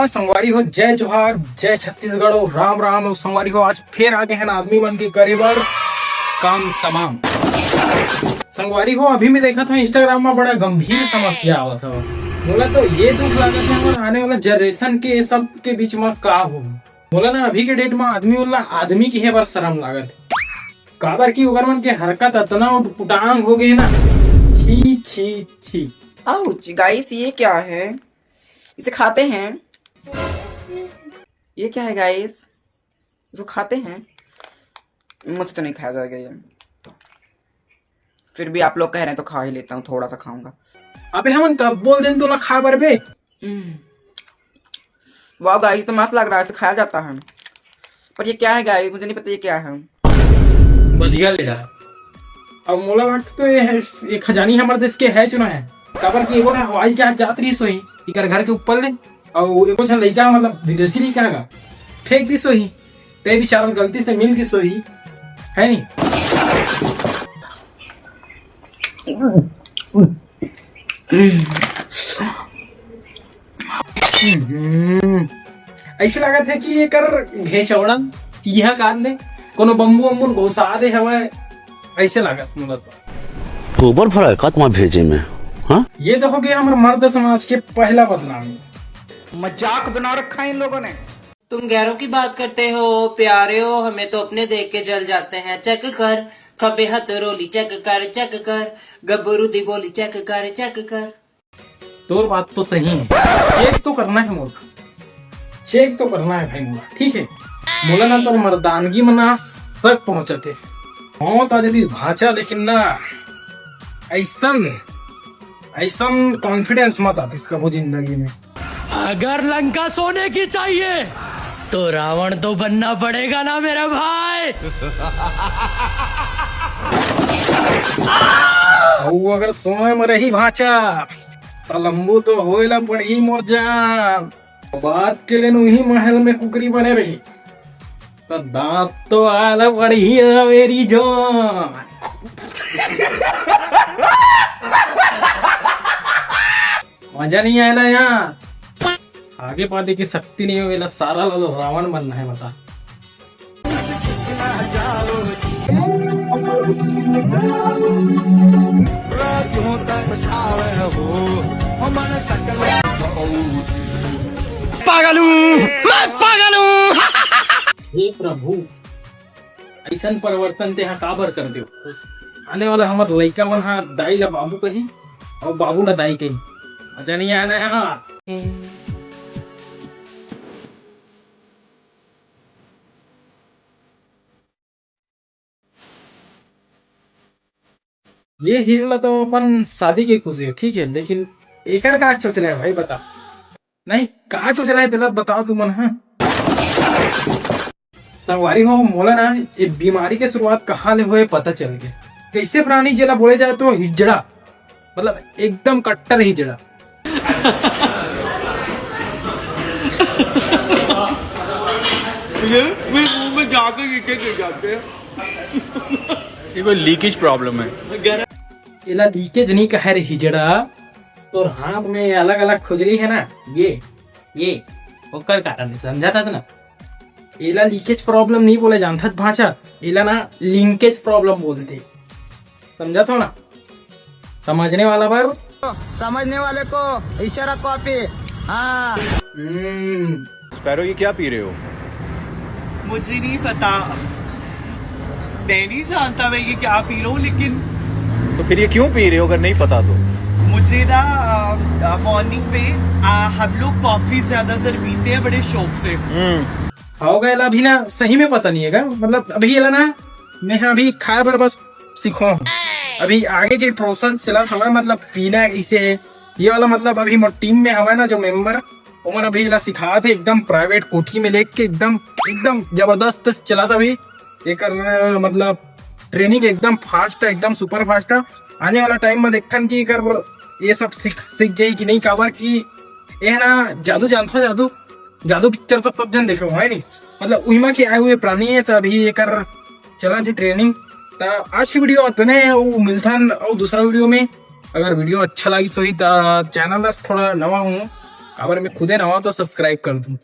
संगवारी हो, जय जोहार, जय छत्तीसगढ़ और राम राम। और संगवारी हो, आज फिर आगे हैं ना आदमी बन के करे बर काम तमाम। संगवारी हो, अभी मैं देखा था इंस्टाग्राम में बड़ा गंभीर समस्या आवा था। बोला तो ये दुख लगा था और आने वाला जनरेशन के सब के बीच में का हो। बोला ना अभी के डेट में आदमी बोला आदमी की है बस शर्म लागत काबर की उगर मन के हरकत इतना उटांग हो गई ना, छी छी छी। आउच गाइस, ये क्या है? इसे खाते हैं? ये क्या है गाइस? इसको खाते हैं? मुझसे तो नहीं खाया जाएगा ये। फिर भी आप लोग कह रहे हैं तो खा ही लेता हूँ, थोड़ा सा खाऊंगा। अबे हम कब बोल दें तो खा बर बे। वाह गाइस, तो मस्त लग रहा है, इसे खाया जाता है। पर ये क्या है गाइस? मुझे नहीं पता ये क्या है। बढ़िया ले जा। अब मोला बात तो ये है, ये खजानी हमारे देश के है चुना है। काबर की एगो ना हवाई जहाज जात रही सोई इकर घर के ऊपर ले, और एगो छन लइका मतलब विदेशी लइका का फेंक दी सोई, ते बेचारा गलती से मिल गई सोई है नी। ऐसे लगा था कि ये कर घेचौड़न यह काट ले कोनो बम्बू बम्बू घुसा दे हवा, ऐसे लगा मुझे तो ऊपर फरा का तुम्हारे भेजे में। हाँ, ये देखो कि हमारे मर्द समाज के पहला बदनामी मजाक बना रखा है इन लोगों ने। तुम गैरों की बात करते हो, प्यारे हो, हमें तो अपने देख के जल जाते हैं। चेक कर खबे हथ रोली, चेक कर गब्बरू दी बोली, चेक कर। तो बात तो सही है, चेक तो करना है मूर्ख, चेक तो करना है भाई मोला, ठीक है। मोला ना तो मर्दानगी मना सक पहुंचते हाँ तो यदि भाषा, लेकिन ना ऐसा कॉन्फिडेंस मत आती कबो जिंदगी में। अगर लंका सोने की चाहिए तो रावण तो बनना पड़ेगा ना मेरा भाई। अगर सोने में रही भाषा तो लंबू तो होएला पड़ी मोर जान। बात के लिए वही महल में कुकरी बने रही तो दांत तो आला पड़ी मेरी जान। मजा नहीं आया यहाँ, आगे पाते की शक्ति नहीं होगी, सारा रावण बनना है बता। पागल हूँ मैं, पागल हूँ। हे प्रभु, ऐसा परिवर्तन ते काबर कर दो। आने वाला हमारे लड़का मन हा दाई ला बाबू कही और बाबू ला दाई कही, मजा नहीं आना है। ये हीरो तो अपन शादी की खुशी है, ठीक है, लेकिन एकर का सोच रहे है भाई बता, नहीं कहा सोच रहे है तेरा बताओ तू मन। हाँ संगवारी हो, मोला ना ये बीमारी की शुरुआत कहाँ ले हुए पता चल गया। कैसे प्राणी जिला बोले जाए तो हिजड़ा, मतलब एकदम कट्टर हिजड़ा। मुंह में जाकर लीकेज जाते हैं। ये कोई लीकेज प्रॉब्लम है। इला लीकेज नहीं कह रही हिजड़ा, तो हाथ में अलग अलग खुजली है ना, ये ओकर कारण समझा था ना। इला लीकेज प्रॉब्लम नहीं बोले जानता भाषा, इला ना लिंकेज प्रॉब्लम बोलते, समझा था ना। समझने वाला बार समझने वाले को इशारा कॉपी। हाँ स्पैरो, ये क्या पी रहे हो? मुझे नहीं पता, मैं नहीं जानता मैं ये क्या पी रहा हूँ, लेकिन तो फिर ये क्यों पी रहे हो अगर नहीं पता तो? मुझे ना मॉर्निंग पे हम लोग कॉफी ज्यादातर पीते हैं बड़े शौक से। हो गया अभी ना, सही में पता नहीं है, मतलब अभी ये ना मैं अभी खाया पर बस सीखो, अभी आगे के प्रोसेस चला हमारा, मतलब पीना इसे ये वाला, मतलब अभी टीम में हवा ना जो मेंबर उमर अभी ला सिखा थे, एकदम प्राइवेट कोठी में लेके एकदम जबरदस्त चला था। अभी एक मतलब ट्रेनिंग एकदम फास्ट है, एकदम सुपर फास्ट है। आने वाला टाइम में देखन की कर ये सब सीख जाए कि नहीं, काबर की ये ना जादू जानता, जादू पिक्चर तो जन देखो है नहीं, मतलब उहिमा के आए हुए प्राणी है। तो अभी एक चला जी ट्रेनिंग तो आज की वीडियो इतने वो मिलता और दूसरा वीडियो में अगर वीडियो अच्छा लगी सही तो चैनल थोड़ा नवा हूँ अगर मैं खुदे नवा तो सब्सक्राइब कर दूँ।